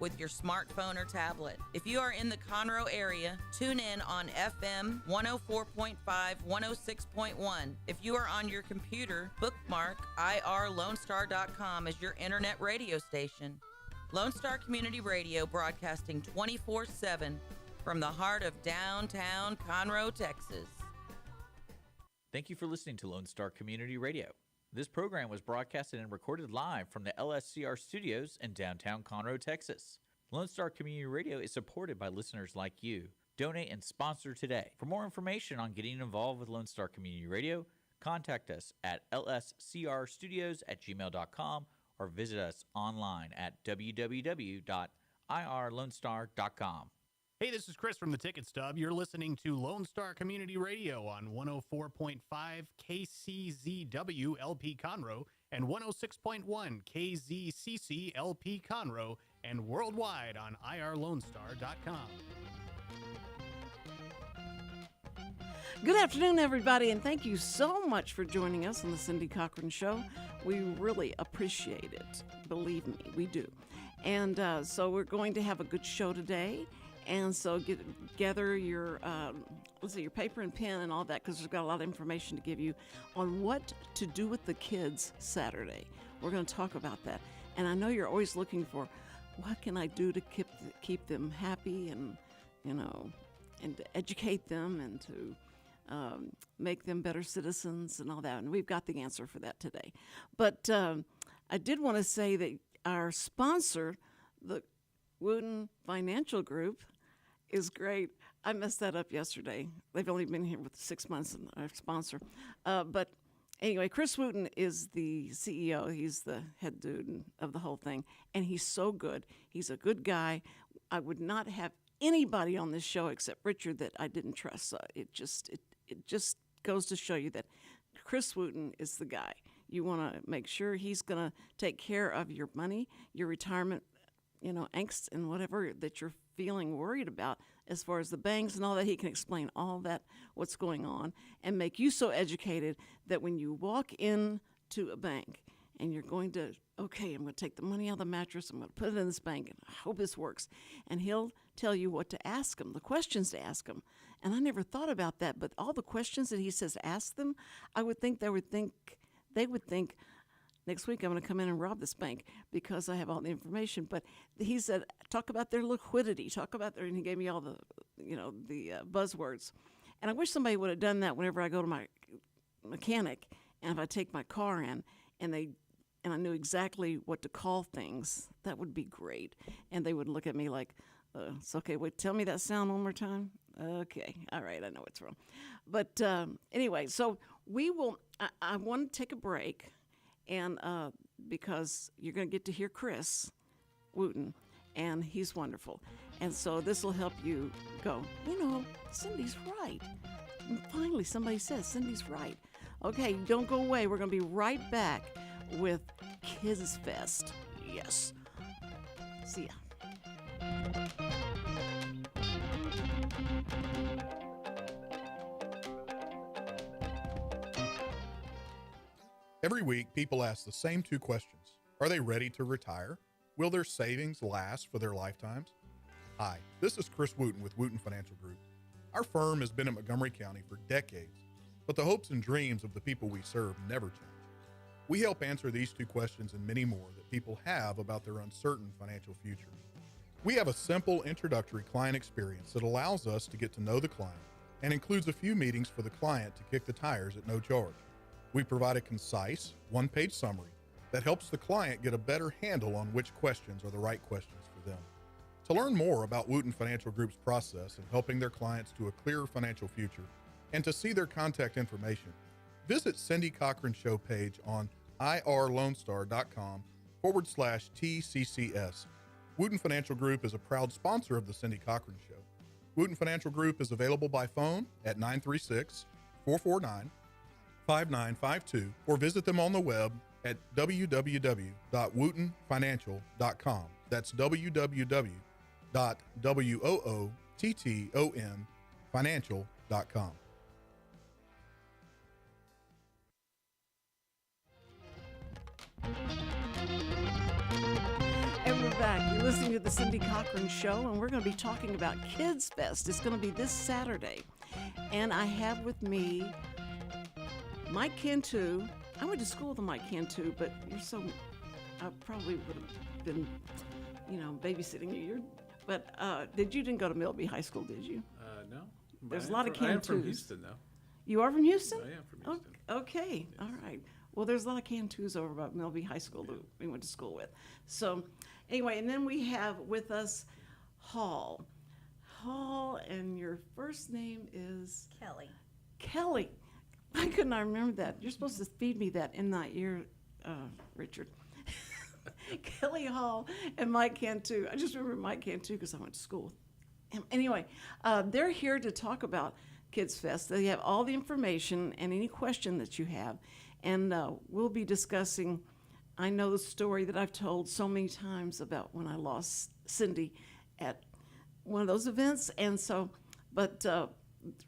with your smartphone or tablet. If you are in the Conroe area, tune in on FM 104.5, 106.1. If you are on your computer, bookmark irlonestar.com as your internet radio station. Lone Star Community Radio, broadcasting 24/7 from the heart of downtown Conroe, Texas. Thank you for listening to Lone Star Community Radio. This program was broadcasted and recorded live from the LSCR studios in downtown Conroe, Texas. Lone Star Community Radio is supported by listeners like you. Donate and sponsor today. For more information on getting involved with Lone Star Community Radio, contact us at lscrstudios@gmail.com or visit us online at www.irlonestar.com. Hey, this is Chris from the Ticket Stub. You're listening to Lone Star Community Radio on 104.5 KCZW LP Conroe and 106.1 KZCC LP Conroe and worldwide on irlonestar.com. Good afternoon, everybody, and thank you so much for joining us on the Cindy Cochran Show. We really appreciate it. Believe me, we do. And so we're going to have a good show today. And so gather your, your paper and pen and all that, because we've got a lot of information to give you on what to do with the kids Saturday. We're going to talk about that. And I know you're always looking for, what can I do to keep them happy and, and to educate them and to make them better citizens and all that. And we've got the answer for that today. But I did want to say that our sponsor, the Wootton Financial Group, is great. I messed that up yesterday. They've only been here with 6 months, and our sponsor. But anyway, Chris Wootton is the CEO. He's the head dude of the whole thing, and he's so good. He's a good guy. I would not have anybody on this show except Richard that I didn't trust. So it just goes to show you that Chris Wootton is the guy. You want to make sure he's going to take care of your money, your retirement, angst and whatever that you're feeling worried about as far as the banks and all that. He can explain all that, what's going on, and make you so educated that when you walk into a bank and you're going to, okay, I'm going to take the money out of the mattress, I'm going to put it in this bank, and I hope this works. And he'll tell you what to ask him, the questions to ask him. And I never thought about that, but all the questions that he says ask them, I would think they would think, next week I'm going to come in and rob this bank because I have all the information. But he said, talk about their liquidity, and he gave me all the, the buzzwords. And I wish somebody would have done that whenever I go to my mechanic and if I take my car in and I knew exactly what to call things. That would be great. And they would look at me like, it's okay, wait, tell me that sound one more time. Okay, all right, I know what's wrong. But anyway, so I want to take a break. And because you're going to get to hear Chris Wootton, and he's wonderful. And so this will help you go, Cindy's right. And finally, somebody says Cindy's right. Okay, don't go away. We're going to be right back with Kidz Fest. Yes. See ya. Every week, people ask the same two questions. Are they ready to retire? Will their savings last for their lifetimes? Hi, this is Chris Wootton with Wootton Financial Group. Our firm has been in Montgomery County for decades, but the hopes and dreams of the people we serve never change. We help answer these two questions and many more that people have about their uncertain financial future. We have a simple introductory client experience that allows us to get to know the client and includes a few meetings for the client to kick the tires at no charge. We provide a concise, one-page summary that helps the client get a better handle on which questions are the right questions for them. To learn more about Wootton Financial Group's process in helping their clients to a clearer financial future and to see their contact information, visit Cindy Cochran's show page on irlonestar.com/TCCS. Wootton Financial Group is a proud sponsor of the Cindy Cochran Show. Wootton Financial Group is available by phone at 936-449-5952 or visit them on the web at www.woottonfinancial.com. That's www.woottonfinancial.com. And we're back. You're listening to the Cindy Cochran Show, and we're going to be talking about Kidz Fest. It's going to be this Saturday. And I have with me Mike Cantu. I went to school with Mike Cantu, but I probably would have been, babysitting you. But you didn't go to Milby High School, did you? No. There's a lot of I am Cantus. from Houston, though. You are from Houston? I am from Houston. Okay, all right. Well, there's a lot of Cantus over about Milby High School that we went to school with. So, anyway, and then we have with us Hall. Hall, and your first name is? Kelly. Kelly. Why couldn't I remember that? You're supposed to feed me that in that ear, Richard. Kelly Hall and Mike Cantu. I just remember Mike Cantu because I went to school with him. Anyway, they're here to talk about Kidz Fest. They have all the information and any question that you have. And we'll be discussing, I know the story that I've told so many times about when I lost Cindy at one of those events. And so, but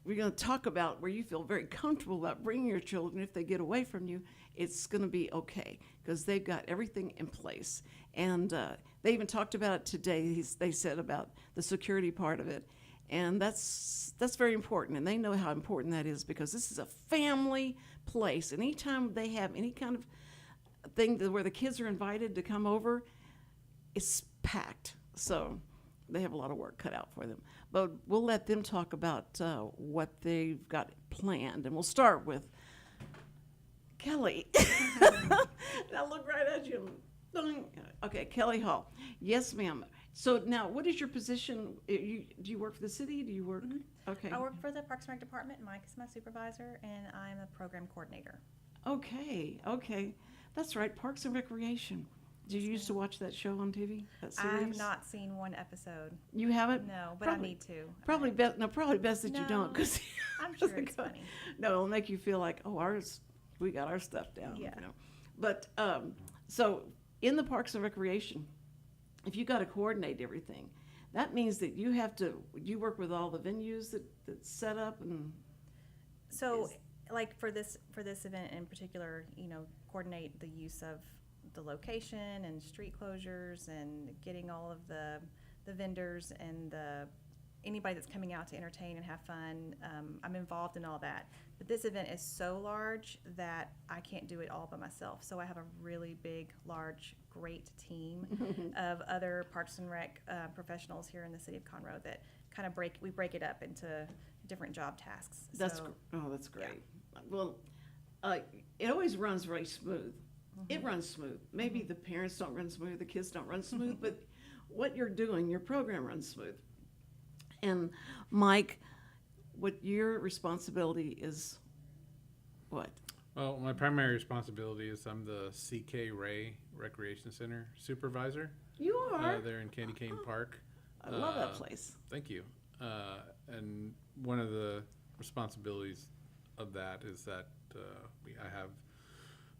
we're going to talk about where you feel very comfortable about bringing your children. If they get away from you, it's going to be okay because they've got everything in place. And they even talked about it today. They said about the security part of it. And that's very important. And they know how important that is because this is a family place. And anytime they have any kind of thing where the kids are invited to come over, it's packed. So they have a lot of work cut out for them. But we'll let them talk about what they've got planned. And we'll start with Kelly. I'll look right at you. Okay, Kelly Hall. Yes, ma'am. So now, what is your position? Do you work for the city? Do you work? Mm-hmm. Okay. I work for the Parks and Rec Department. Mike is my supervisor, and I'm a program coordinator. Okay. That's right, Parks and Recreation. Did you used to watch that show on TV? That series? I have not seen one episode. You haven't? No, but probably, I need to. Probably best. No, probably best that you don't, because I'm sure it's funny. No, it'll make you feel like, we got our stuff down. Yeah. But so in the Parks and Recreation, if you got to coordinate everything, that means that you work with all the venues that set up and. So, like for this event in particular, coordinate the use of the location and street closures and getting all of the vendors and anybody that's coming out to entertain and have fun. I'm involved in all that. But this event is so large that I can't do it all by myself. So I have a really big, large, great team of other Parks and Rec professionals here in the city of Conroe that kind of break it up into different job tasks. That's great. Yeah. Well, it always runs very smooth. Mm-hmm. It runs smooth. Maybe the parents don't run smooth, the kids don't run smooth, but what you're doing, your program runs smooth. And Mike, what your responsibility is what? Well, my primary responsibility is I'm the C.K. Ray Recreation Center supervisor. You are? There in Candy Cane Park. I love that place. Thank you. And one of the responsibilities of that is that I have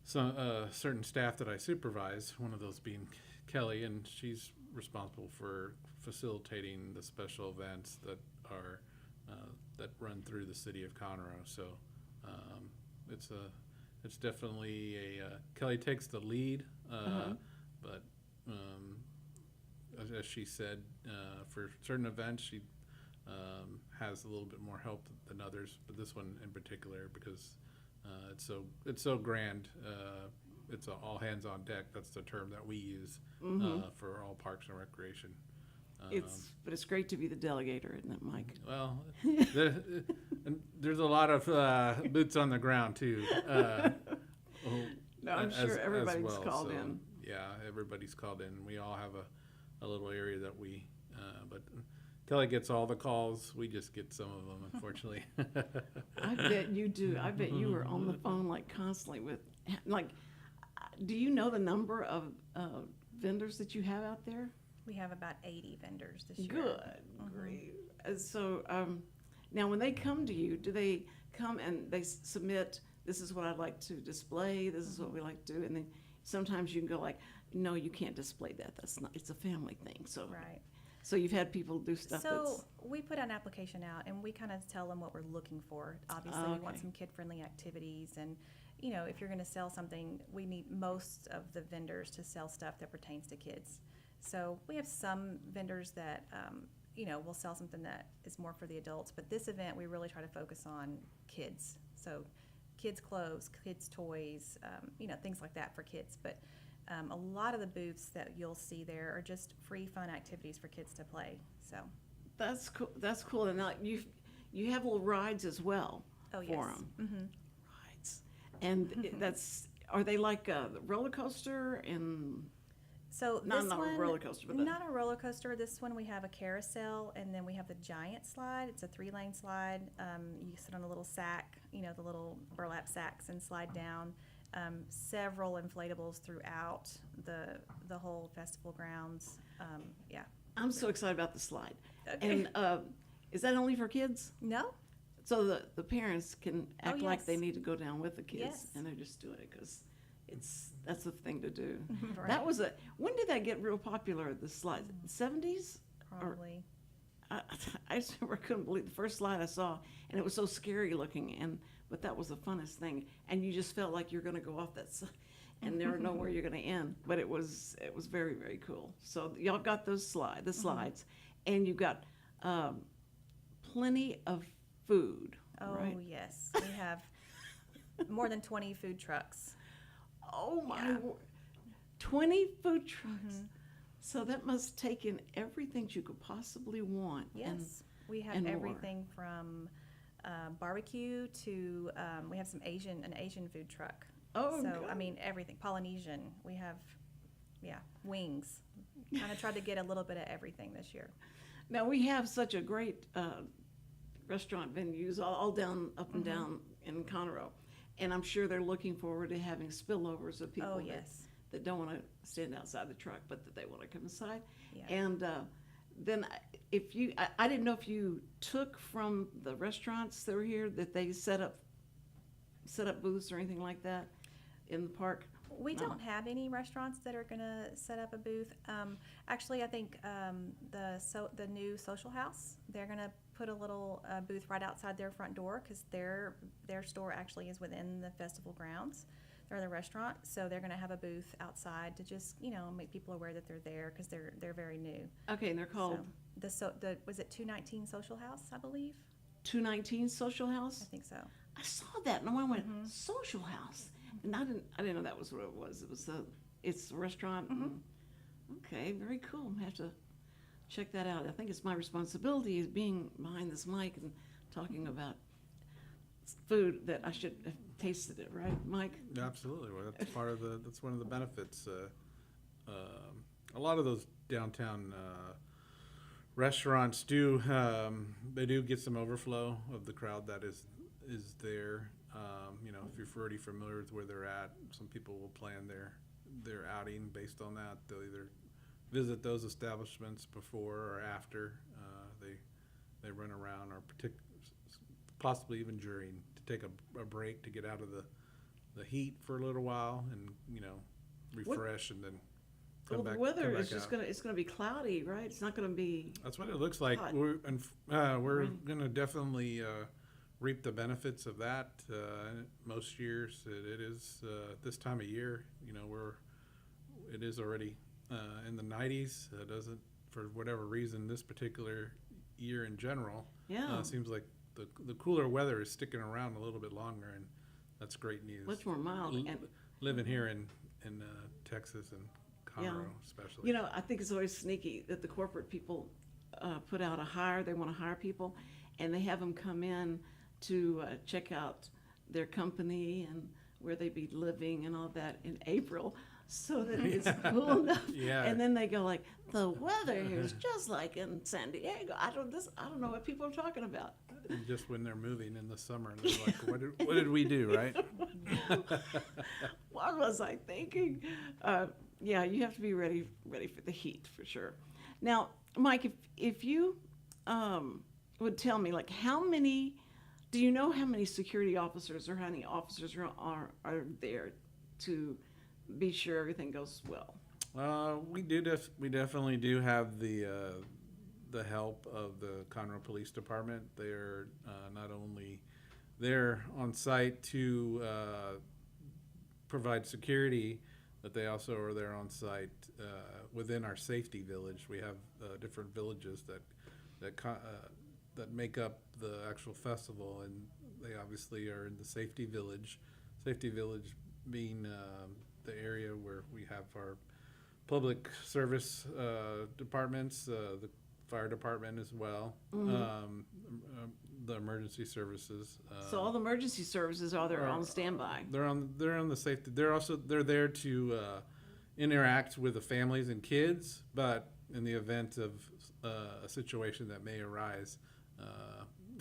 some certain staff that I supervise, one of those being Kelly, and she's responsible for facilitating the special events that are that run through the city of Conroe. So it's definitely Kelly takes the lead, but as she said, for certain events she has a little bit more help than others, but this one in particular because it's so grand. It's all hands on deck. That's the term that we use for all parks and recreation. But it's great to be the delegator, isn't it, Mike? Well, and there's a lot of boots on the ground too. No, I'm sure everybody's called so, in. Yeah, everybody's called in. We all have a little area that we, but Kelly gets all the calls. We just get some of them, unfortunately. I bet you do. I bet you were on the phone like constantly with, like, do you know the number of vendors that you have out there? We have about 80 vendors this year. Good, great. So now when they come to you, do they come and they submit, this is what I'd like to display, this is what we like to do, and then sometimes you can go like, no, you can't display that. That's not, it's a family thing. So right. So you've had people do stuff So we put an application out and we kind of tell them what we're looking for. Obviously, we want some kid-friendly activities, and if you're going to sell something, we need most of the vendors to sell stuff that pertains to kids. So we have some vendors that, will sell something that is more for the adults. But this event, we really try to focus on kids. So kids' clothes, kids' toys, things like that for kids. But a lot of the booths that you'll see there are just free, fun activities for kids to play. So. That's cool. That's cool. And now you have little rides as well. Oh, for yes. them. Mm-hmm. Rides. And are they like a roller coaster and So not this a one, roller coaster, but not a roller coaster. This one we have a carousel, and then we have the giant slide. It's a 3-lane slide. You sit on a little sack, the little burlap sacks, and slide down. Several inflatables throughout the whole festival grounds. Yeah. I'm so excited about the slide. Okay. And is that only for kids? No. So the parents can act like they yes. need to go down with the kids, Yes. and they're just doing it because that's the thing to do. Right. That was when did that get real popular? The slide, 70s? Probably. I just remember, I couldn't believe the first slide I saw, and it was so scary looking, but that was the funnest thing, and you just felt like you're going to go off that side, and never know where you're going to end. But it was very, very cool. So y'all got the slides, and you got plenty of food. Oh, right? yes. We have more than 20 food trucks. Oh my! Yeah. 20 food trucks. So that must take in everything you could possibly want. Yes. We have and more. everything from barbecue to we have an Asian food truck. Oh, so God. I mean everything. Polynesian. We have, wings. Kind of tried to get a little bit of everything this year. Now we have such a great restaurant venues all down up and down in Conroe, and I'm sure they're looking forward to having spillovers of people Oh, yes. that don't want to stand outside the truck, but that they want to come inside. Yeah. And then I didn't know if you took from the restaurants that were here that they set up booths or anything like that in the park. We No. don't have any restaurants that are going to set up a booth. Actually, I think the new Social House, they're going to put a little booth right outside their front door because their store actually is within the festival grounds. They're the restaurant, so they're going to have a booth outside to just make people aware that they're there because they're very new. Okay, and they're called So was it 219 Social House, I believe? 219 Social I House. think so. I saw that and I went Social House, and I didn't know that was what it was. It's a restaurant. And, okay, very cool. I have to check that out. I think it's my responsibility as being behind this mic and talking about food that I should have tasted it, right, Mike? Absolutely. Well, that's one of the benefits. A lot of those downtown restaurants do get some overflow of the crowd that is there. If you're already familiar with where they're at, some people will plan their outing based on that. They'll either visit those establishments before or after they run around, or possibly even during, to take a break to get out of the heat for a little while and refresh and then come back. The weather come back is just out. it's gonna be cloudy, right? It's not gonna be. That's what it looks like. hot. We're Rain. going to definitely reap the benefits of that. Most years it is this time of year. It is already in the 90s. It doesn't, for whatever reason, this particular year in general. Yeah. It seems like the cooler weather is sticking around a little bit longer, and that's great news. Much more mild. And Living here in Texas and Conroe, especially. I think it's always sneaky that the corporate people put out a hire. They want to hire people, and they have them come in to check out their company and where they be living and all that in April, so that it's cool enough. Yeah. And then they go like, the weather here is just like in San Diego. I don't know what people are talking about. And just when they're moving in the summer, and they're like, what did we do, right? What was I thinking? Yeah, you have to be ready for the heat for sure. Now, Mike, if you would tell me, like, do you know how many security officers or how many officers are there to be sure everything goes well? We definitely do have the help of the Conroe Police Department. They're not only there on site to provide security, but they also are there on site within our safety village. We have different villages that make up the actual festival, and they obviously are in the safety village. Safety village being the area where we have our public service departments, the fire department as well, the emergency services. So all the emergency services are there on standby. They're on the safety. They're there to interact with the families and kids, but in the event of a situation that may arise,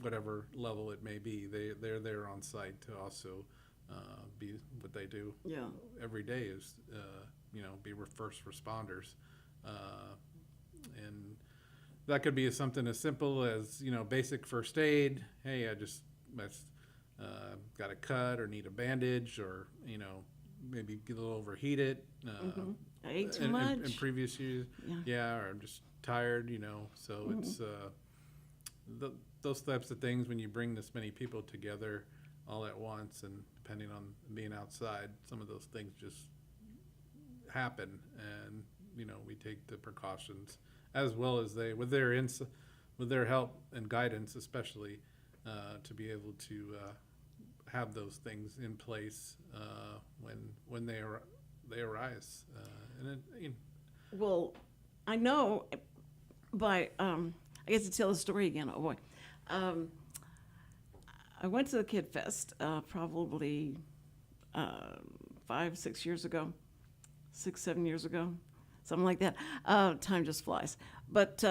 whatever level it may be, they're there on site to also be what they do. Yeah. Every day is be first responders, and that could be something as simple as basic first aid. Hey, I got a cut or need a bandage, or maybe get a little overheated. I ate too much in previous years. Yeah, or I'm just tired. So it's those types of things when you bring this many people together all at once, and depending on being outside, some of those things just happen, and we take the precautions as well as they with their help and guidance, especially to be able to have those things in place when they arise. Well, I know by I get to tell the story again. Oh boy. I went to the Kid Fest probably 5-6 years ago, 6-7 years ago, something like that. Time just flies. But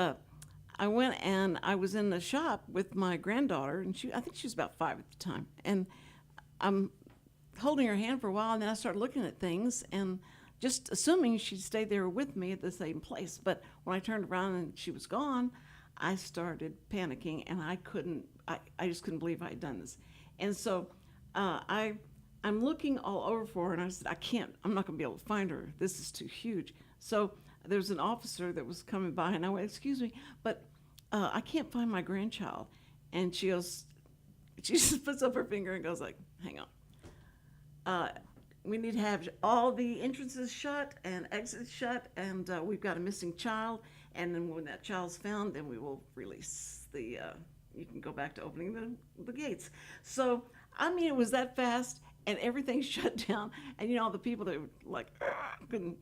I went and I was in the shop with my granddaughter, and I think she was about 5 at the time. And I'm holding her hand for a while, and then I started looking at things and just assuming she stayed there with me at the same place. But when I turned around and she was gone, I started panicking, and I just couldn't believe I had done this. And so I'm looking all over for her, and I said, I'm not going to be able to find her. This is too huge. So there's an officer that was coming by, and I went, excuse me, but I can't find my grandchild. And she just puts up her finger and goes like, hang on. We need to have all the entrances shut and exits shut, and we've got a missing child. And then when that child's found, then we will release you can go back to opening the gates. So, I mean, it was that fast, and everything shut down. And, all the people that were like,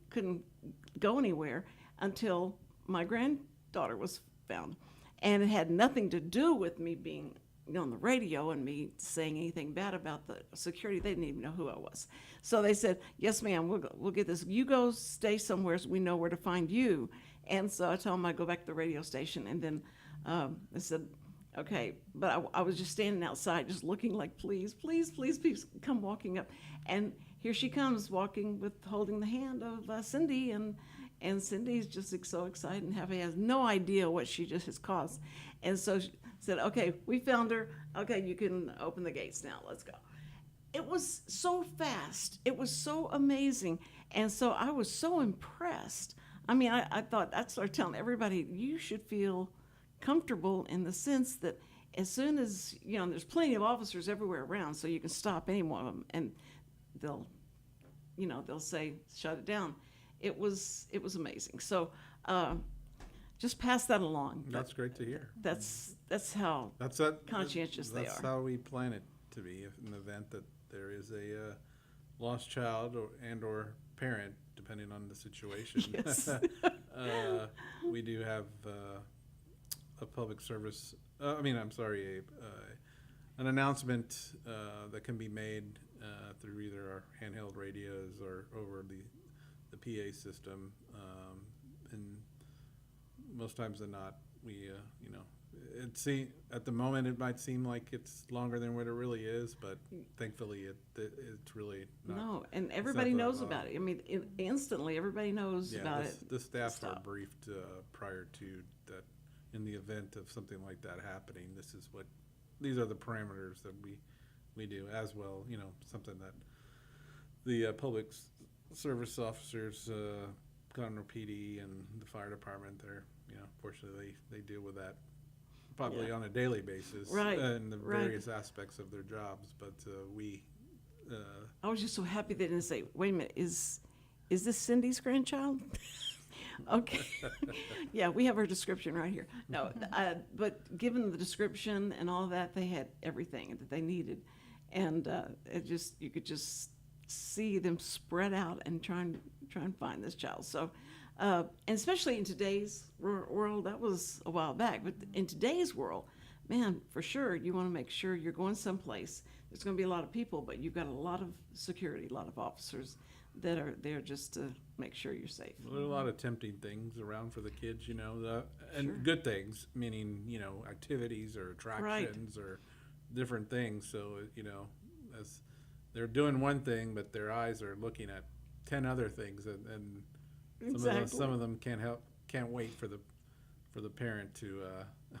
couldn't go anywhere until my granddaughter was found. And it had nothing to do with me being on the radio and me saying anything bad about the security. They didn't even know who I was. So they said, yes, ma'am, we'll get this. You go stay somewhere so we know where to find you. And so I told them I'd go back to the radio station. And then they said, okay. But I was just standing outside just looking like, please, please, please, please come walking up. And here she comes walking holding the hand of Cindy. And Cindy's just so excited and happy, has no idea what she just has caused. And so she said, okay, we found her. Okay, you can open the gates now. Let's go. It was so fast. It was so amazing. And so I was so impressed. I mean, I thought, I started telling everybody, you should feel comfortable in the sense that as soon as, there's plenty of officers everywhere around, so you can stop any one of them, and they'll say, shut it down. It was amazing. So just pass that along. That's great to hear. That's how conscientious they are. That's how we plan it to be. If in the event that there is a lost child or parent, depending on the situation, Yes. we do have a public service. An announcement that can be made through either our handheld radios or over the PA system, and most times than not, we at the moment it might seem like it's longer than what it really is, but thankfully it's really not. No, and everybody knows about it. I mean, instantly everybody knows about it. The staff are briefed prior to that. In the event of something like that happening, these are the parameters that we do as well. Something that the public service officers, Conroe PD and the fire department, fortunately they deal with that probably on a daily basis, right, in the various aspects of their jobs. But I was just so happy they didn't say, wait a minute, is is this Cindy's grandchild? Okay. Yeah, we have her description right here. No, but given the description and all that, they had everything that they needed. And you could just see them spread out and try and find this child. So, and especially in today's world, that was a while back, but in today's world, man, for sure, you want to make sure you're going someplace. There's going to be a lot of people, but you've got a lot of security, a lot of officers that are there just to make sure you're safe. Well, there are a lot of tempting things around for the kids, and Sure. good things, meaning, activities or attractions or different things. So, as they're doing one thing, but their eyes are looking at 10 other things, and some of them can't wait for the parent to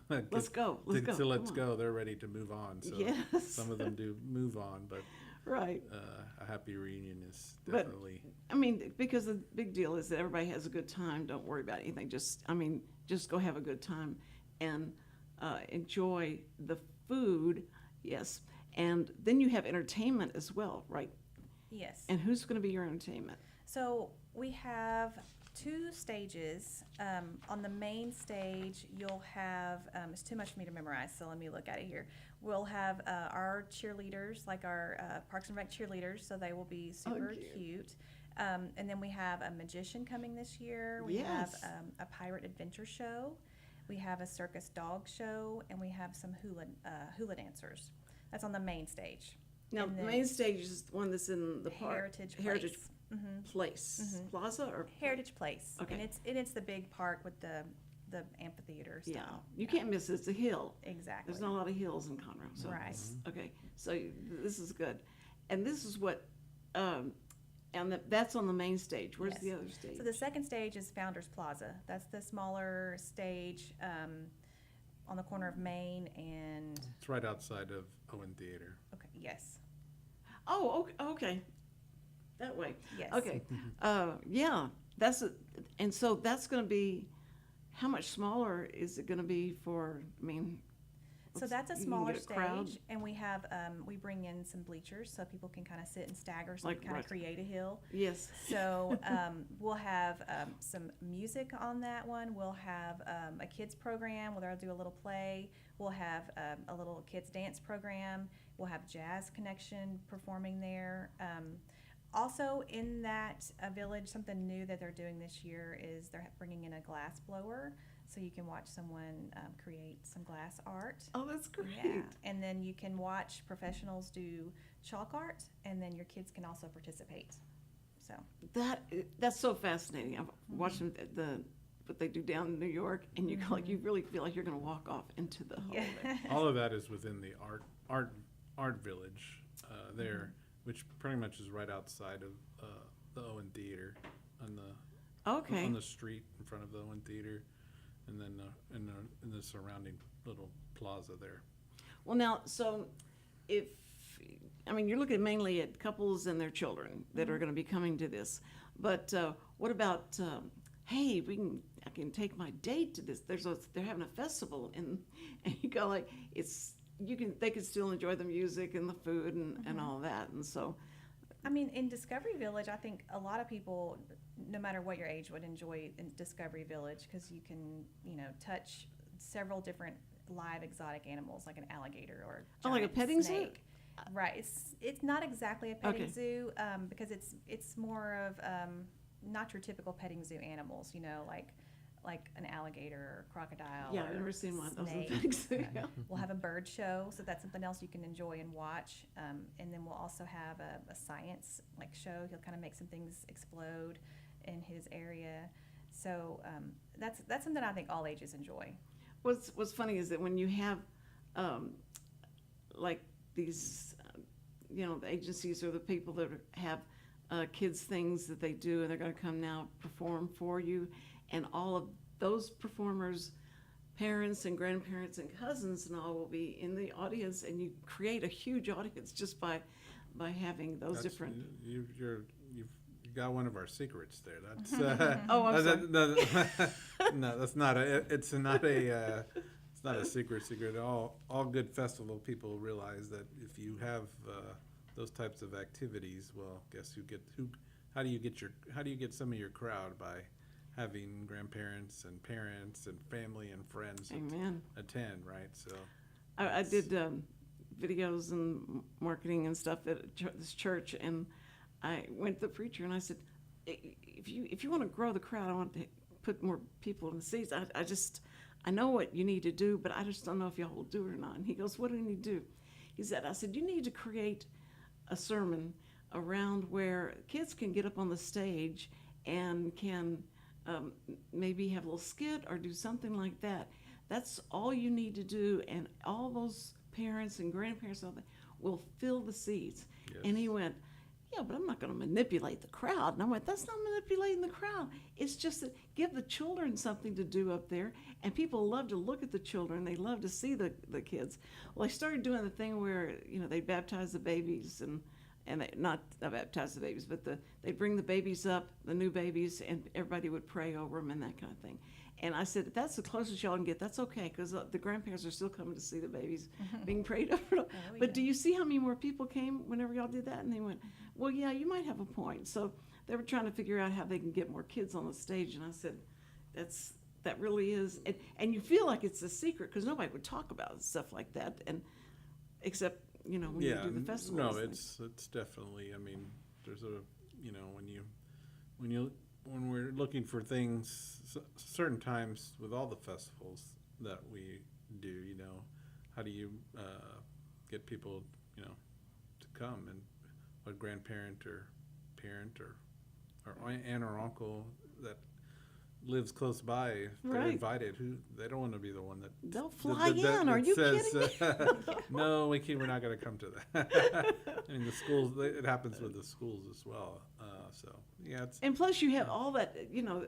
Let's go. Let's Come go. They're ready to move on. So Yes. some of them do move on, but Right. a happy reunion is But- definitely. I mean, because the big deal is that everybody has a good time. Don't worry about anything. Just go have a good time and enjoy the food. Yes. And then you have entertainment as well, right? Yes. And who's going to be your entertainment? So we have 2 stages. On the main stage, you'll have, it's too much for me to memorize, so let me look at it here. We'll have our cheerleaders, like our Parks and Rec cheerleaders, so they will be super cute. And then we have a magician coming this year. We have a pirate adventure show. We have a circus dog show, and we have some hula dancers. That's on the main stage. Now, And the then main stage is the one that's in the park. Heritage Heritage Place. Place. Plaza or Heritage Place. Okay. And it's the big park with the amphitheater style. Yeah, you can't miss it. It's a hill. Exactly. There's not a lot of hills in Conroe. So Right. Okay, so this is good. And this is what, that's on the main stage. Where's Yes. the other stage? So the second stage is Founders Plaza. That's the smaller stage on the corner of Main and, It's right outside of Owen Theater. okay, yes. Oh, okay. That way. Yes. Okay. Yeah, and so that's going to be, how much smaller is it going to be for, So that's a you can smaller get a crowd? stage, and we have, we bring in some bleachers so people can kind of sit and stagger, so we Like kind what? of create a hill. Yes. So we'll have some music on that one. We'll have a kids program where they'll do a little play. We'll have a little kids dance program. We'll have Jazz Connection performing there. Also in that village, something new that they're doing this year is they're bringing in a glass blower, so you can watch someone create some glass art. Oh, that's great. Yeah, and then you can watch professionals do chalk art, and then your kids can also participate. So That's so fascinating. I've watched them, what they do down in New York, and you you really feel like you're going to walk off into the hole. yeah. All of that is within the art village there, which pretty much is right outside of the Owen Theater on the street in front of the Owen Theater, and then in the surrounding little plaza there. Well, now, so you're looking mainly at couples and their children that are going to be coming to this, but what about, hey, I can take my date to this. They're having a festival, and you go like, they can still enjoy the music and the food and all that, and so. In Discovery Village, I think a lot of people, no matter what your age, would enjoy in Discovery Village because you can, touch several different live exotic animals like an alligator or a Like a giant petting zoo? snake. Right. It's not exactly a petting Okay. zoo because it's more of not your typical petting zoo animals. Like an alligator or crocodile. Yeah, or I've never seen one of those snake. things. Yeah. We'll have a bird show, so that's something else you can enjoy and watch. And then we'll also have a science show. He'll kind of make some things explode in his area. So that's something I think all ages enjoy. What's funny is that when you have these, the agencies or the people that have kids things that they do, and they're going to come now perform for you, and all of those performers, parents and grandparents and cousins and all will be in the audience, and you create a huge audience just by having those different. You've got one of our secrets there. That's Oh, I'm sorry. no, that's not it's not a secret. All good festival people realize that if you have those types of activities, well, guess who how do you get some of your crowd by having grandparents and parents and family and friends Amen. attend, right? So I did videos and marketing and stuff at this church, and I went to the preacher and I said, if you want to grow the crowd, I want to put more people in the seats. I know what you need to do, but I just don't know if y'all will do it or not. And he goes, what do you need to do? I said, you need to create a sermon around where kids can get up on the stage and can maybe have a little skit or do something like that. That's all you need to do, and all those parents and grandparents will fill the seats. Yes. And he went, yeah, but I'm not going to manipulate the crowd. And I went, that's not manipulating the crowd. It's just that give the children something to do up there, and people love to look at the children. They love to see the kids. Well, they started doing the thing where, they baptize the babies, and they not baptize the babies, but they'd bring the babies up, the new babies, and everybody would pray over them and that kind of thing. And I said, if that's the closest y'all can get, that's okay, because the grandparents are still coming to see the babies being prayed over. But do you see how many more people came whenever y'all did that? And they went, well, yeah, you might have a point. So they were trying to figure out how they can get more kids on the stage. And I said, that really is. And you feel like it's a secret, because nobody would talk about stuff like that, and except, when you do the festivals. No, it's definitely, there's a, when we're looking for things, certain times with all the festivals that we do, how do you get people, to come, and what grandparent or parent or aunt or uncle that lives cllose by, if they're Right. invited, they don't want to be the one that They'll fly in. Are you kidding me? No, we're not going to come to that. The schools, it happens with the schools as well. So yeah, And plus, you have all that,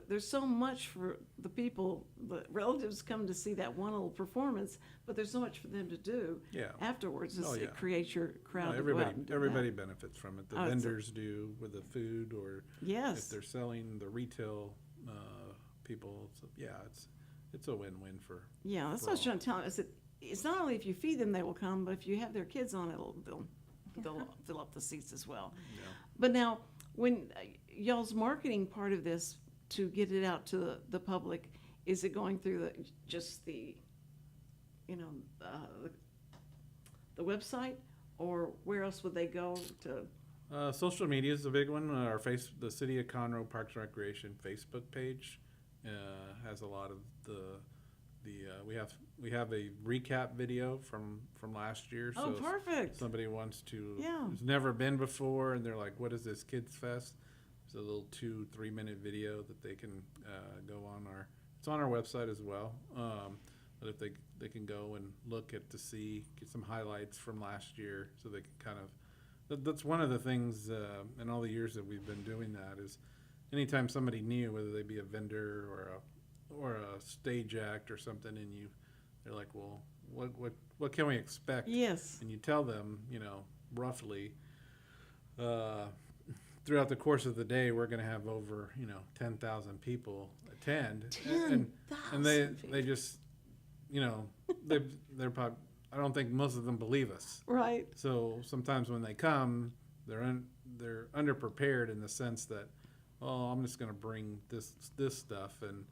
there's so much for the people, the relatives come to see that one little performance, but there's so much for them to do Yeah. afterwards. Oh, yeah. It creates your crowd. no, to go out and do everybody that. benefits from it. The Oh, it's a- vendors do with the food, or if Yes. they're selling, the retail people. So yeah, it's a win-win for. Yeah, that's for what I was all. trying to tell them. I said, it's not only if you feed them, they will come, but if you have their kids on, they'll fill up the seats as well. Yeah. But now, when y'all's marketing part of this to get it out to the public, is it going through the website, or where else would they go to? Social media is a big one. The City of Conroe Parks and Recreation Facebook page has a lot of we have a recap video from last year. Oh, So perfect. somebody wants to, Yeah. who's never been before, and they're like, what is this Kidz Fest? It's a little 2-3 minute video that they can go on it's on our website as well. But if they can go and look get some highlights from last year, so they can kind of, that's one of the things in all the years that we've been doing that, is anytime somebody new, whether they be a vendor or a stage act or something, and they're like, well, what can we expect? Yes. And you tell them, roughly, throughout the course of the day, we're going to have over 10,000 people attend. And 10,000 they just they're probably, I don't think most of them believe us. Right. So sometimes when they come, they're underprepared in the sense that, oh, I'm just going to bring this stuff, and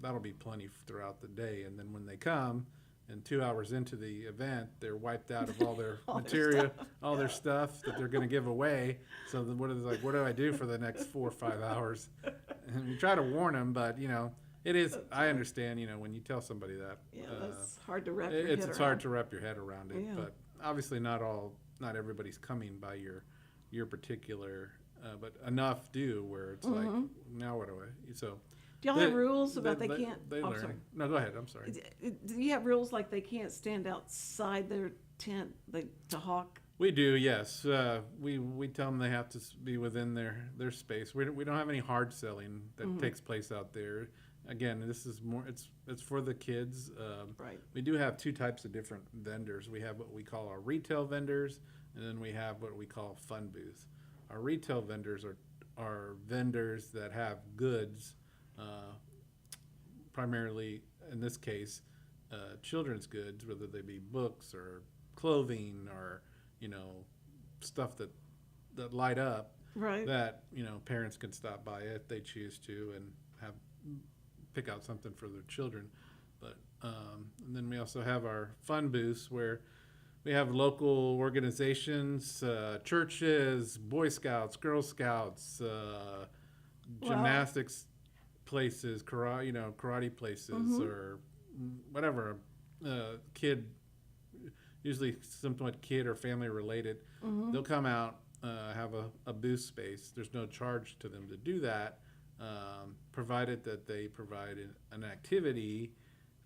that'll be plenty throughout the day. And then when they come, and 2 hours into the event, they're wiped out of all their All their material, all their stuff that they're going to give away. So then what do I do for the next 4 or 5 hours? And we try to warn them, but it is. I understand. When you tell somebody that, Yeah, that's hard to wrap your head around. it's hard to wrap your head around it. Yeah. But obviously, not everybody's coming by your particular, but enough do where it's like, now what do I? So. Do y'all have rules about they can't? They oh, learn. sorry. No, go ahead. I'm sorry. Do you have rules like they can't stand outside their tent to hawk? We do, yes. We tell them they have to be within their space. We don't have any hard selling that takes place out there. Again, this is more. It's for the kids. Right. We do have two types of different vendors. We have what we call our retail vendors, and then we have what we call fun booth. Our retail vendors are vendors that have goods. Primarily, in this case, children's goods, whether they be books or clothing or stuff that light up. Right. that parents can stop by if they choose to and pick out something for their children. But and then we also have our fun booths where we have local organizations, churches, Boy Scouts, Girl Scouts, gymnastics places, karate places, or whatever. Kid, usually somewhat kid or family related. They'll come out, have a booth space. There's no charge to them to do that, provided that they provide an activity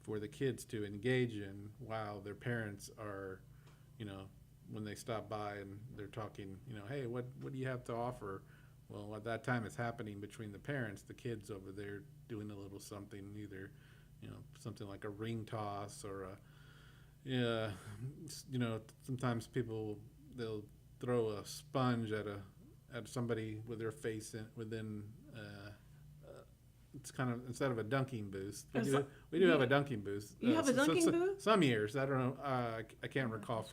for the kids to engage in while their parents are, when they stop by and they're talking, hey, what do you have to offer? Well, at that time, it's happening between the parents, the kids over there doing a little something, either, something like a ring toss or sometimes they'll throw a sponge at somebody with their face within. It's kind of, instead of a dunking booth, we do have a dunking booth. You have a dunking booth? Some years, I don't know. I can't recall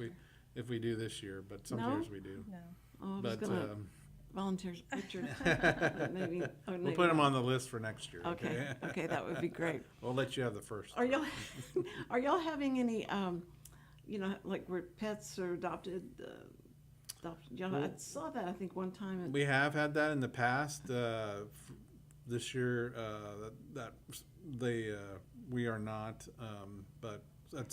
if we do this year, but some years we do. No. Oh, I was But gonna volunteers, Richard. maybe. we'll put them on the list for next year. Okay. Okay, that would be great. We'll let you have the first. Are y'all having any, like where pets are adopted? I saw that I think one time. We have had that in the past. This year, we are not. But at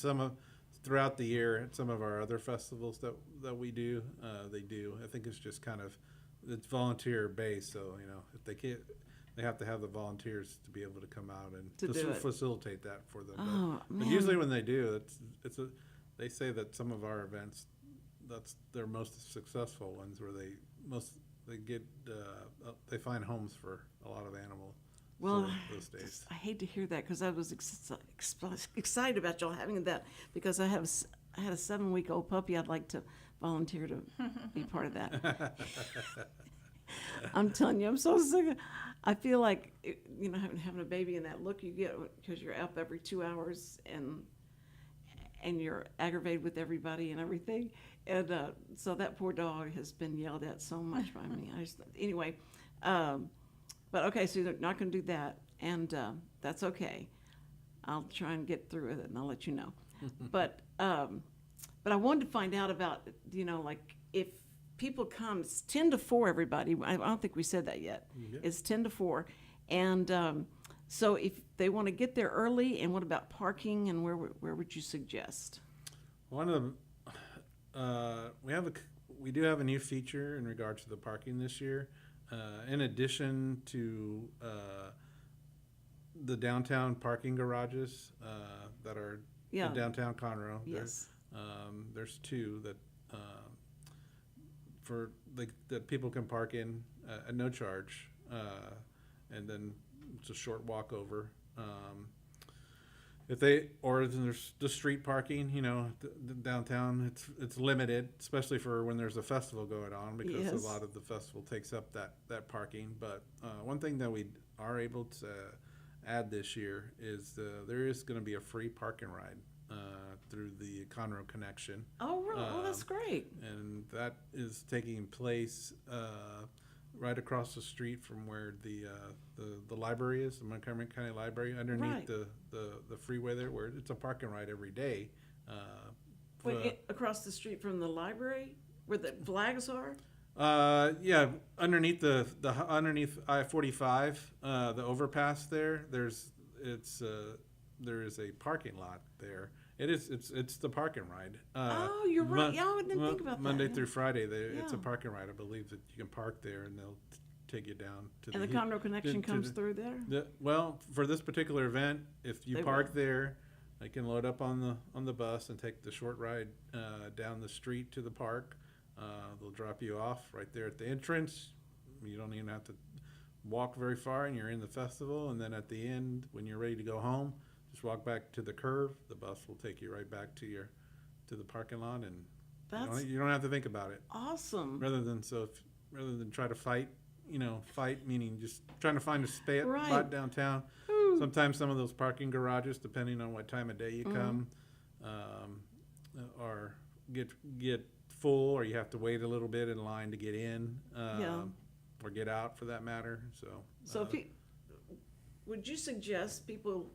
throughout the year, at some of our other festivals that we do, they do. I think it's just kind of, it's volunteer based. So if they can't, they have to have the volunteers to be able to come out and facilitate that for them. Oh, but usually when they do, they say that some of our events, that's their most successful ones, where they find homes for a lot of animals. Well, those days. I hate to hear that because I was excited about y'all having that, because I had a 7-week-old puppy. I'd like to volunteer to be part of that. I'm telling you, I'm so sick. I feel like having a baby and that look you get because you're up every 2 hours and you're aggravated with everybody and everything. And so that poor dog has been yelled at so much by me. Anyway, but okay, so you're not going to do that, and that's okay. I'll try and get through it, and I'll let you know. But I wanted to find out about, like if people come, it's 10 to 4, everybody. I don't think we said that yet. Yeah. It's 10 to 4. And so if they want to get there early, and what about parking, and where would you suggest? One of the, we do have a new feature in regard to the parking this year. In addition to the downtown parking garages that are in downtown Conroe, yes. There's 2 that that people can park in at no charge, and then it's a short walk over. There's the street parking, the downtown, it's limited, especially for when there's a festival going on, because a lot of the festival takes up that parking. But one thing that we are able to add this year is there is going to be a free parking ride through the Conroe Connection. Oh, really? That's great. And that is taking place right across the street from where the library is, the Montgomery County Library, underneath the freeway there, where it's a parking ride every day. Across the street from the library, where the flags are? Yeah, underneath underneath I-45, the overpass there. There is a parking lot there. It's the parking ride. Oh, you're right. I didn't think about that. Monday through Friday, it's a parking ride. I believe that you can park there, and they'll take you down to the Conroe Connection comes through there. Well, for this particular event, if you park there, they can load up on the bus and take the short ride down the street to the park. They'll drop you off right there at the entrance. You don't even have to walk very far, and you're in the festival. And then at the end, when you're ready to go home, just walk back to the curve. The bus will take you right back to the parking lot, and you don't have to think about it. Awesome. Rather than try to fight, meaning just trying to find a spot downtown. Ooh. Sometimes some of those parking garages, depending on what time of day you come, or get full, or you have to wait a little bit in line to get in. or get out for that matter. So would you suggest people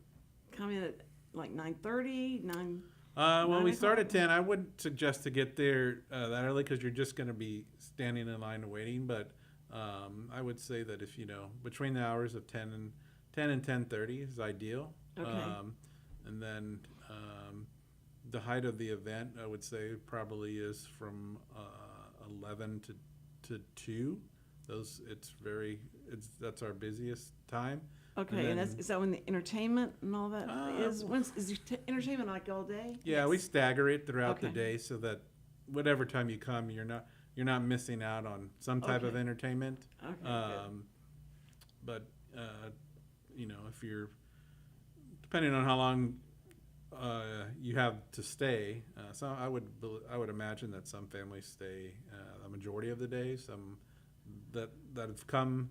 come in at like 9:30, 9? Well, we 9 start o'clock? at 10. I wouldn't suggest to get there that early because you're just going to be standing in line and waiting. But I would say that if between the hours of 10 and 10:30 is ideal. Okay. And then the height of the event, I would say, probably is from 11 to 2. That's our busiest time. Okay, and is that when the entertainment and all that is? Is entertainment like all day? Yeah, we stagger it throughout the Okay. day so that whatever time you come, you're not missing out on some type of Okay. entertainment. Okay, good. But if you're depending on how long you have to stay, so I would imagine that some families stay a majority of the day. Some that have come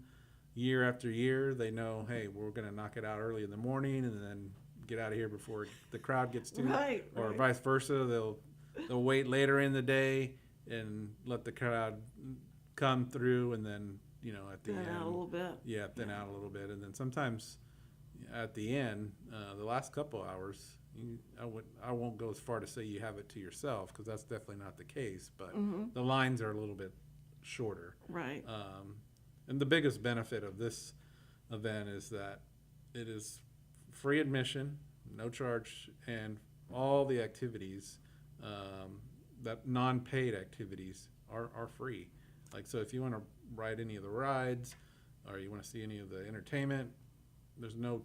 year after year, they know, hey, we're going to knock it out early in the morning and then get out of here before the crowd gets to, Right, or right. vice versa. They'll wait later in the day and let the crowd come through, and then at the Thin end, out a little bit. yeah, thin out a little bit, and then sometimes at the end, the last couple hours, I won't go as far to say you have it to yourself because that's definitely not the case, but the lines are a little bit shorter. Right. And the biggest benefit of this event is that it is free admission, no charge, and all the activities, that non-paid activities are free. Like, so if you want to ride any of the rides or you want to see any of the entertainment, there's no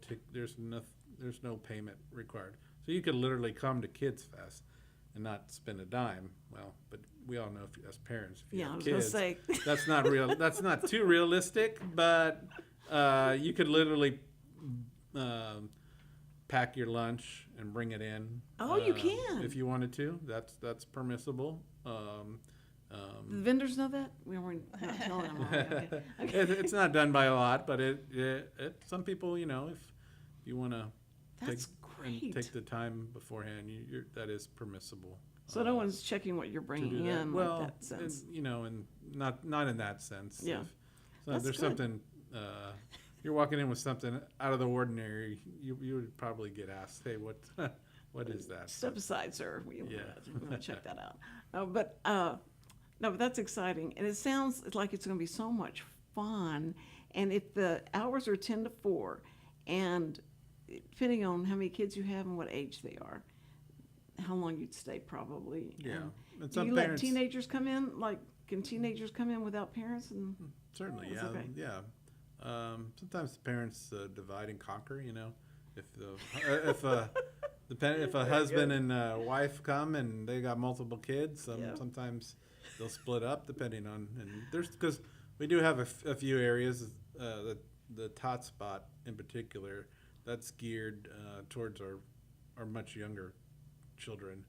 payment required. So you could literally come to Kidz Fest and not spend a dime. Well, but we all know as parents, if you Yeah, I have was kids, gonna say. that's not real. That's not too realistic, but you could literally pack your lunch and bring it in. Oh, you can. if you wanted to. That's permissible. The vendors know that? We weren't not telling them. Okay. It's not done by a lot, but some people, if you want to That's great. take the time beforehand, that is permissible. So no one's checking what you're to bringing do that. in Well, like that sense. and not in that sense. Yeah. So That's there's good. something, you're walking in with something out of the ordinary, you would probably get asked, hey, what is that? Step aside, sir. We Yeah. want to check that out. No, but that's exciting, and it sounds like it's going to be so much fun. And if the hours are 10 to 4, and depending on how many kids you have and what age they are, how long you'd stay probably. Yeah. And Do some you let parents- teenagers come in? Like, can teenagers come in without parents? And Certainly, That's yeah, okay. yeah. Sometimes the parents divide and conquer. If if a husband and wife come and they got multiple kids, Yeah. sometimes they'll split up depending on. And because we do have a few areas, the tot spot in particular, that's geared towards our much younger children,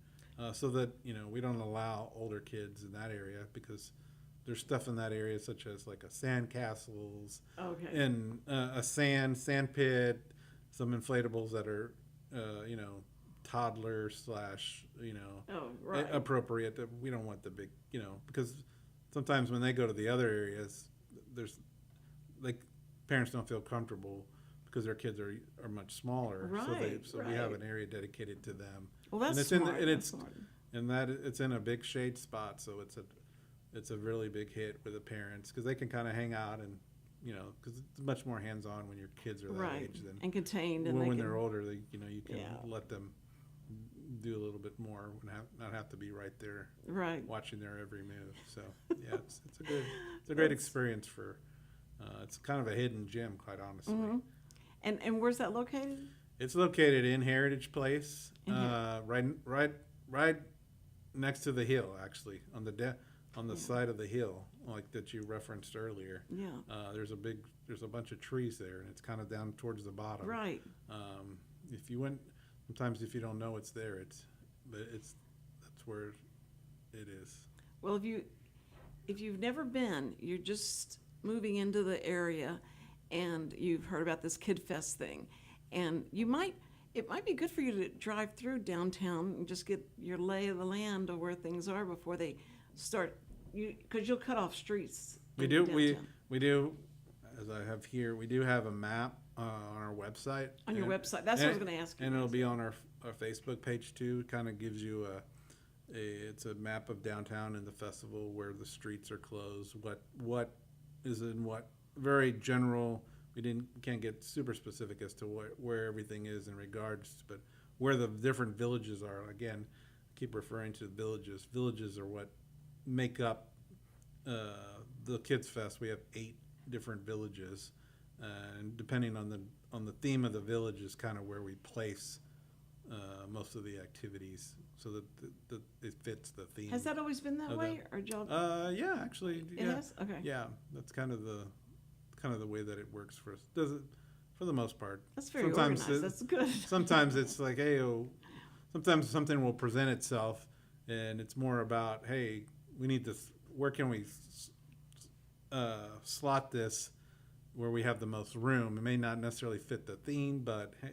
so that we don't allow older kids in that area because there's stuff in that area such as like a sand castles okay, and a sand pit, some inflatables that are toddler / oh right, appropriate. That we don't want the big because sometimes when they go to the other areas, there's like parents don't feel comfortable because their kids are much smaller. Right, So we have right. an area dedicated to them. well that's and it's smart. and That's it's smart. and that it's in a big shade spot, so it's a really big hit with the parents because they can kind of hang out and because it's much more hands-on when your kids are that Right, age than and contained, and when they they're can, older. You can Yeah. let them do a little bit more and not have to be right there right. watching their every move. So yeah, it's a great experience for. It's kind of a hidden gem, quite honestly. Mhm. And where's that located? It's located in Heritage Place, In right next to the hill, actually, on the side of the hill, like that you referenced earlier. Yeah, There's a bunch of trees there, and it's kind of down towards the bottom. right. If you went, sometimes if you don't know it's there, that's where it is. Well, if you've never been, you're just moving into the area, and you've heard about this Kid Fest thing, and it might be good for you to drive through downtown and just get your lay of the land of where things are before they start. Because you'll cut off streets We in do. downtown? We do. As I have here, we do have a map on our website. On your And- website. That's what I was going to ask you. And it'll guys. be on our Facebook page too. It kind of gives you it's a map of downtown and the festival, where the streets are closed, what is in what, very general. We can't get super specific as to where everything is in regards, but where the different villages are. Again, I keep referring to villages. Villages are what make up the Kidz Fest. We have 8 different villages, and depending on the theme of the village is kind of where we place most of the activities, so that it fits the theme. Has that always been that of way, or y'all? Yeah, actually, It yeah. has? Okay. Yeah, that's kind of the way that it works for us. Does it for the most part? That's very organized. That's good. Sometimes it's like, hey, sometimes something will present itself, and it's more about, hey, we need this. Where can we slot this where we have the most room? It may not necessarily fit the theme, but hey,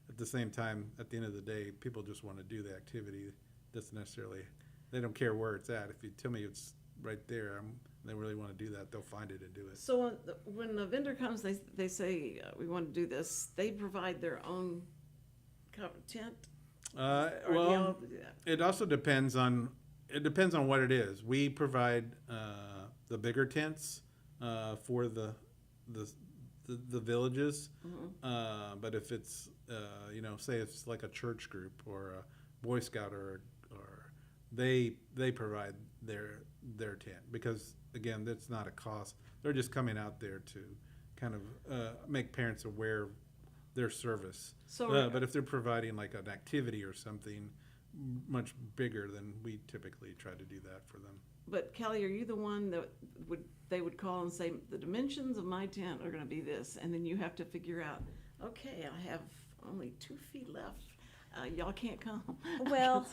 at the same time, at the end of the day, people just want to do the activity. Doesn't necessarily, they don't care where it's at. If you tell me it's right there, they really want to do that, they'll find it and do it. So when the vendor comes, they say, we want to do this, they provide their own covered tent? Or do Well, y'all do that? it also depends on what it is. We provide the bigger tents for the villages, but if it's say it's like a church group or a Boy Scout or they provide their tent, because again, that's not a cost. They're just coming out there to kind of make parents aware of their service. So But if they're providing like an activity or something much bigger, then we typically try to do that for them. But Kelly, are you the one that they would call and say, the dimensions of my tent are going to be this, and then you have to figure out, okay, I have only 2 feet left. Y'all can't come. Well,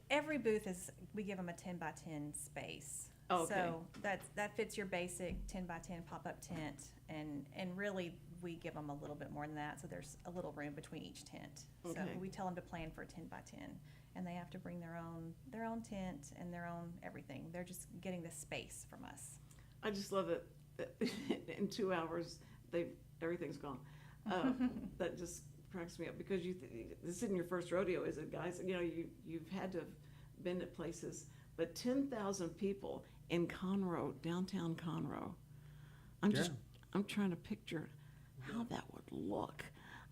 every booth we give them a 10 by 10 space. Oh, okay. So that fits your basic 10 by 10 pop-up tent, and really we give them a little bit more than that, so there's a little room between each tent. Okay. So we tell them to plan for a 10 by 10, and they have to bring their own tent and their own everything. They're just getting the space from us. I just love it. That in 2 hours, everything's gone. That just cracks me up, because this isn't your first rodeo, is it, guys? You've had to have been at places, but 10,000 people in Conroe, downtown Conroe. I'm trying to picture how that would look.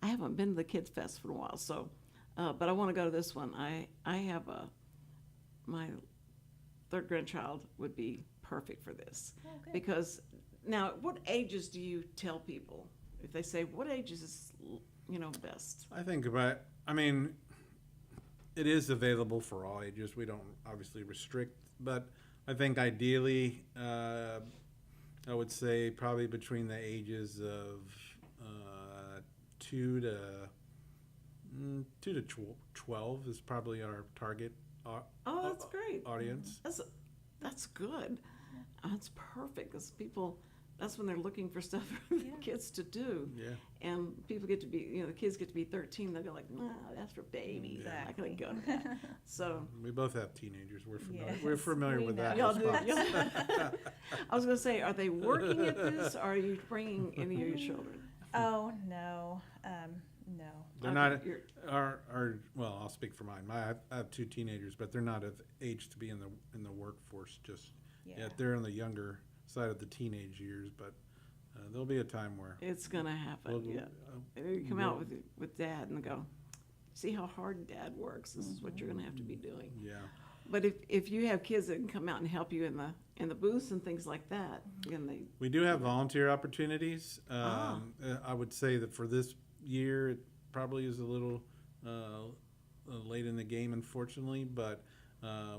I haven't been to the Kidz Fest for a while, so, but I want to go to this one. I have my 3rd grandchild would be perfect for this. Oh, good. Because now, what ages do you tell people if they say what ages is best? I think it is available for all ages. We don't obviously restrict, but I think ideally, I would say probably between the ages of 2 to 12 is probably our target Oh, that's great. audience. That's good. That's perfect, because that's when they're looking for stuff for the kids to do. Yeah. And people get to be, the kids get to be 13, they'll go like, nah, that's for babies. I'm not going to go to that. So. We both have teenagers. We're familiar. Yes, We're familiar we with know. that Y'all do. response. I was going to say, are they working at this, or are you bringing any of your children? Oh, no, no. They're Okay, not you're- well, I'll speak for mine. I have 2 teenagers, but they're not of age to be in the workforce just Yeah. yet. They're on the younger side of the teenage years, but there'll be a time where It's going to happen, we'll- yeah. You come out with Dad and go, see how hard Dad works. This is what you're going to have to be doing. yeah. But if you have kids that can come out and help you in the booths and things like that, then they. We do have volunteer opportunities. I would say that for this year, it probably is a little late in the game, unfortunately, but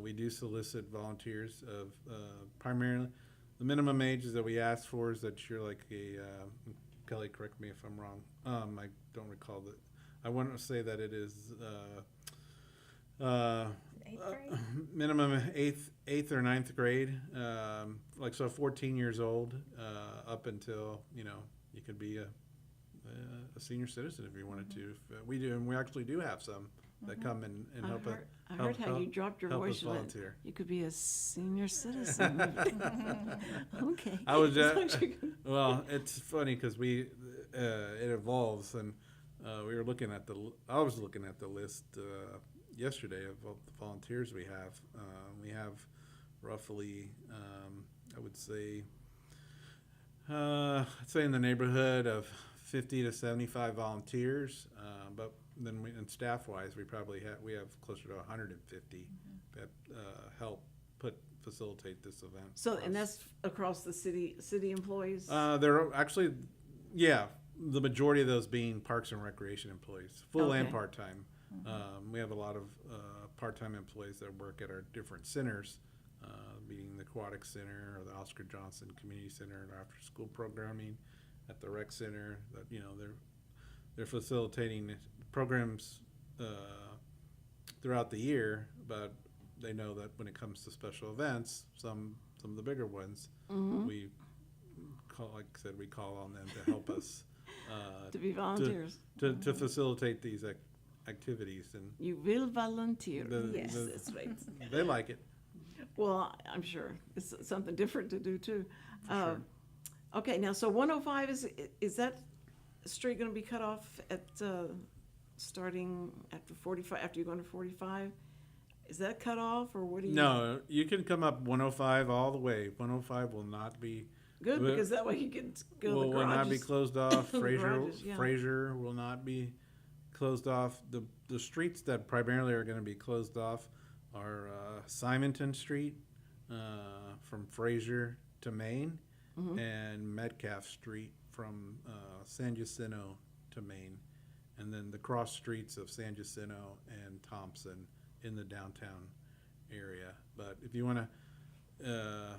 we do solicit volunteers of primarily the minimum ages that we ask for is that you're like Kelly, correct me if I'm wrong. I don't recall that. I want to say that it is 8th grade? minimum eighth or 9th grade, like so 14 years old, up until you could be a senior citizen if you wanted to. If, we do, and we actually do have some that come and help us. I heard how you dropped your help voice. us You went, volunteer. you could be a senior citizen. Okay. I was As long as you can- well. It's funny because it evolves, and we were looking at I was looking at the list yesterday of all the volunteers we have. We have roughly, I would say, I'd say in the neighborhood of 50 to 75 volunteers, but then and staff-wise, we have closer to 150 that help facilitate this event. So, for and us. that's across the city employees? There are actually, yeah, the majority of those being Parks and Recreation employees, full and Okay. part-time. We have a lot of part-time employees that work at our different centers, being the Aquatic Center or the Oscar Johnson Community Center and after-school programming at the Rec Center. That they're facilitating programs throughout the year, but they know that when it comes to special events, some of the bigger ones, we call, like I said, we call on them to help us To be volunteers. to facilitate these activities, and You will volunteer. Yes. That's right. they like it. Well, I'm sure it's something different to do too. Sure. Okay, now, so 105, is that street going to be cut off at, starting after 45, after you go into 45? Is that cut off, or what do you? No, you can come up 105 all the way. 105 will not be Good, Well, because that way you can go to the will not be garages. closed off. The Fraser garages, yeah. Fraser will not be closed off. The streets that primarily are going to be closed off are Simonton Street from Fraser to Maine, and Metcalf Street from San Jacinto to Maine, and then the cross streets of San Jacinto and Thompson in the downtown area. But if you want to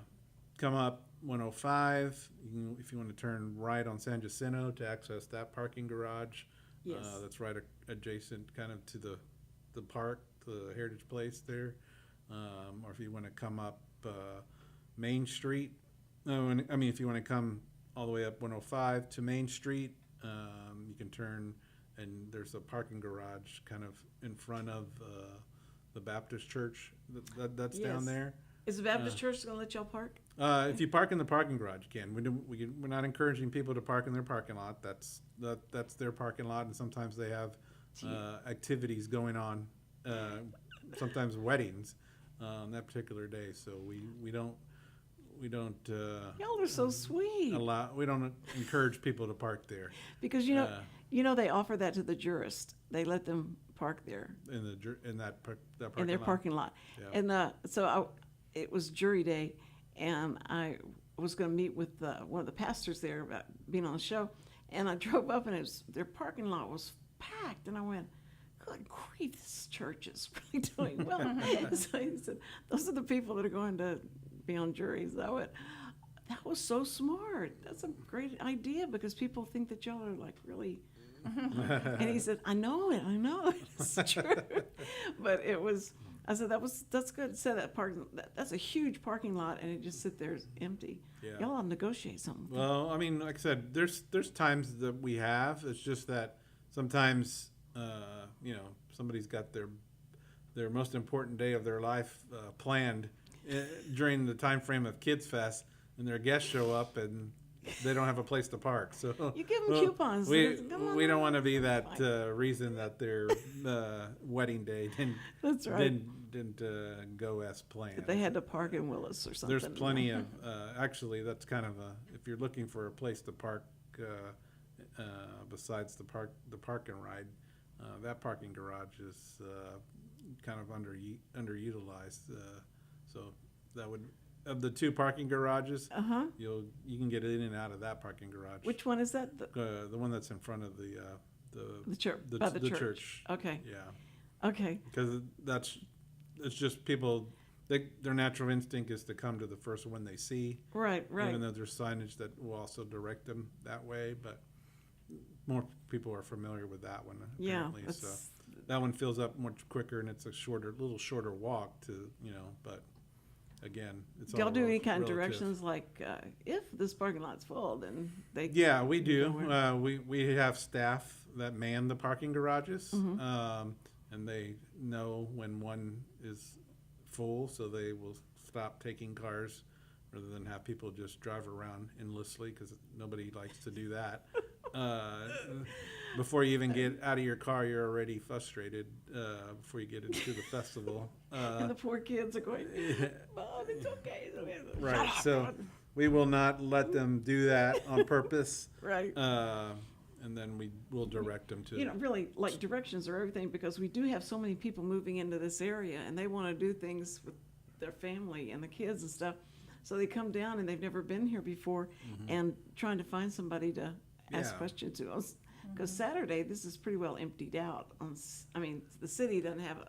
come up 105, if you want to turn right on San Jacinto to access that parking garage, Yes. that's right adjacent kind of to the park, the Heritage Place there. Or if you want to come up Main Street, if you want to come all the way up 105 to Main Street, you can turn, and there's a parking garage kind of in front of the Baptist church that's down Yes. there. Is the Baptist church going to let y'all park? If you park in the parking garage, you can. We're not encouraging people to park in their parking lot. That's their parking lot, and sometimes they have activities going on, sometimes weddings on that particular day. So we don't Y'all are so sweet. we don't encourage people to park there Because they offer that to the jurists. They let them park there in that parking in their lot. parking lot. Yeah. And it was jury day, and I was going to meet with one of the pastors there about being on the show. And I drove up, and their parking lot was packed, and I went, "Good grief, this church is really doing well." So he said, "Those are the people that are going to be on juries." I went, "That was so smart. That's a great idea, because people think that y'all are like really." And he said, I know it. It's true." But it was, I said, that's good. Said that's a huge parking lot, and it just sit there empty. Yeah. Y'all ought to negotiate something. Well, I mean, like I said, there's times that we have. It's just that sometimes, somebody's got their most important day of their life planned during the time frame of Kidz Fest, and their guests show up and they don't have a place to park. So You give them coupons. We Come on don't in. want to be that reason that their wedding day That's right. didn't go as planned. That they had to park in Willis or something. There's plenty of actually. That's kind of if you're looking for a place to park besides the park and ride, that parking garage is kind of underutilized. So that would, of the two parking garages, you can get in and out of that parking garage. Which one is that? The one that's in front of The church. By the church. Okay. Yeah, Okay. because it's just people. Their natural instinct is to come to the first one they see. Right. Even though there's signage that will also direct them that way, but more people are familiar with that one apparently. Yeah. So that one fills up much quicker, and it's a little shorter walk to, but again, it's all Y'all do any kind of relative. directions, like if this parking lot's full, then they. Yeah, we do. go in. We have staff that man the parking garages, Mm-hmm. and they know when one is full, so they will stop taking cars rather than have people just drive around endlessly, because nobody likes to do that. Before you even get out of your car, you're already frustrated before you get into the festival. And the poor kids are going, Mom, it's okay. Right. Shut up. So we will not let them do that on purpose. Right. And then we will direct them to. Really, like, directions are everything, because we do have so many people moving into this area, and they want to do things with their family and the kids and stuff. So they come down, and they've never been here before, and trying to find somebody to ask Yeah. questions to us. Because Saturday, this is pretty well emptied out. The city doesn't have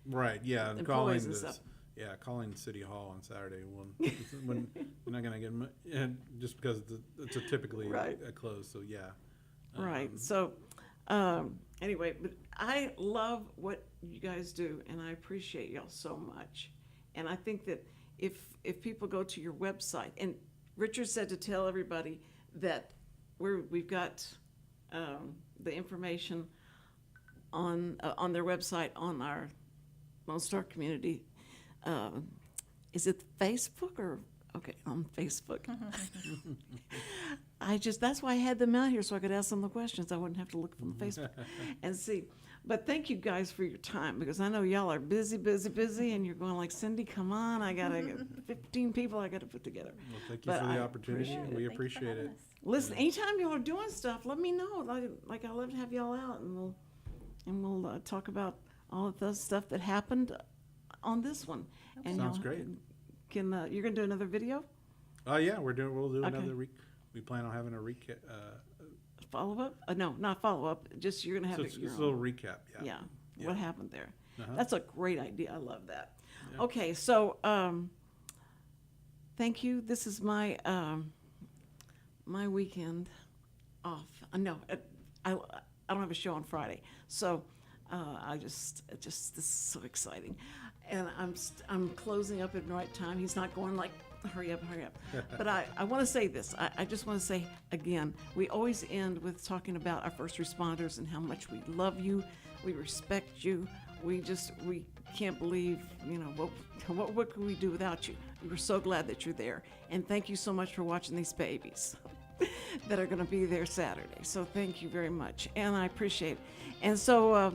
Right. Yeah. And employees calling and this. stuff. Yeah, calling City Hall on Saturday when you're not gonna get just because it's a typically Right. a close. So yeah. Right. So, anyway, but I love what you guys do, and I appreciate y'all so much. And I think that if people go to your website, and Richard said to tell everybody that we've got the information on their website on our Lone Star Community. Is it Facebook or? Okay, on Facebook. That's why I had them out here, so I could ask them the questions. I wouldn't have to look from Facebook and see. But thank you guys for your time, because I know y'all are busy, and you're going like, Cindy, come on, I got to get 15 people I got to put together. Well, thank you But for the I opportunity. appreciate We Thank you for appreciate having it. us. Listen, anytime y'all are doing stuff, let me know. Like I love to have y'all out, and we'll talk about all of the stuff that happened on this one. And Sounds y'all great. Can you're gonna do another video? Yeah, we'll do Okay. another. We plan on having a recap. Follow up? No, not follow up. Just you're gonna have So it. it's your a little own. recap. Yeah. Yeah. What happened there? Uh-huh. That's a great idea. I love that. Okay, so thank you. This is my my weekend off. No, I don't have a show on Friday, so this is so exciting, and I'm closing up at the right time. He's not going like hurry up. But I want to say this. I just want to say again, we always end with talking about our first responders and how much we love you, we respect you. We can't believe, what can we do without you? We're so glad that you're there. And thank you so much for watching these babies that are going to be there Saturday. So thank you very much. And I appreciate it. And so,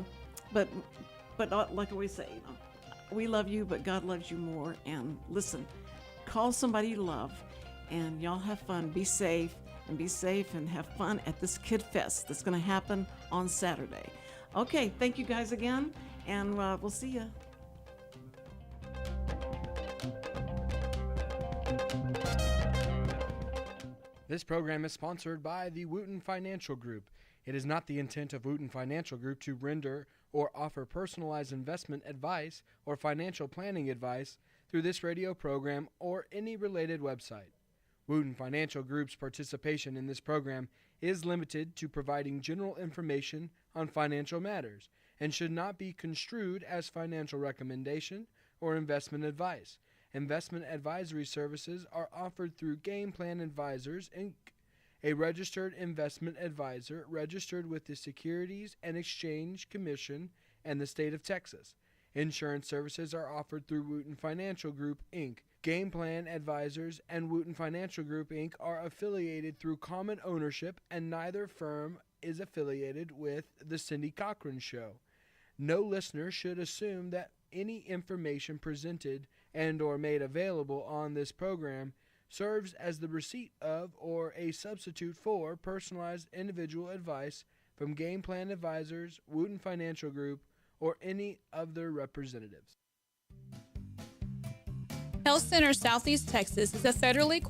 but like I always say, we love you, but God loves you more. And listen, call somebody you love, and y'all have fun. Be safe and have fun at this Kid Fest that's going to happen on Saturday. Okay, thank you guys again, and we'll see you. This program is sponsored by the Wootton Financial Group. It is not the intent of Wootton Financial Group to render or offer personalized investment advice or financial planning advice through this radio program or any related website. Wootton Financial Group's participation in this program is limited to providing general information on financial matters and should not be construed as financial recommendation or investment advice. Investment advisory services are offered through Game Plan Advisors, Inc., a registered investment advisor registered with the Securities and Exchange Commission and the state of Texas. Insurance services are offered through Wootton Financial Group, Inc. Game Plan Advisors and Wootton Financial Group, Inc. are affiliated through common ownership, and neither firm is affiliated with The Cindy Cochran Show. No listener should assume that any information presented and or made available on this program serves as the receipt of or a substitute for personalized individual advice from Game Plan Advisors, Wootton Financial Group, or any of their representatives. Health Center Southeast Texas is a federally qualified